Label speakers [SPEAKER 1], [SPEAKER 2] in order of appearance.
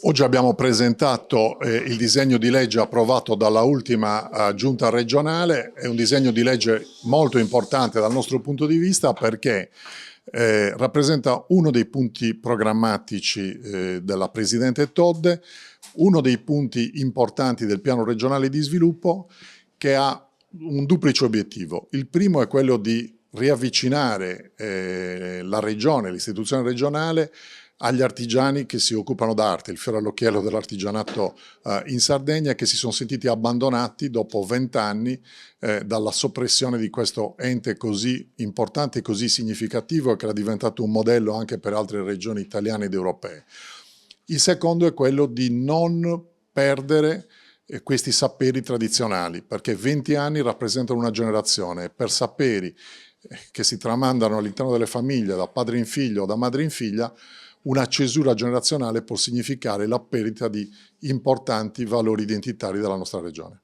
[SPEAKER 1] Oggi abbiamo presentato il disegno di legge approvato dalla ultima giunta regionale. È un disegno di legge molto importante dal nostro punto di vista perché rappresenta uno dei punti programmatici della Presidente Todde, uno dei punti importanti del piano regionale di sviluppo che ha un duplice obiettivo. Il primo è quello di riavvicinare la regione, l'istituzione regionale, agli artigiani che si occupano d'arte, il fiore all'occhiello dell'artigianato in Sardegna, che si sono sentiti abbandonati dopo 20 anni dalla soppressione di questo ente così importante e così significativo, che era diventato un modello anche per altre regioni italiane ed europee. Il secondo è quello di non perdere questi saperi tradizionali, perché 20 anni rappresentano una generazione e per saperi che si tramandano all'interno delle famiglie da padre in figlio o da madre in figlia, una cesura generazionale può significare la perdita di importanti valori identitari della nostra regione.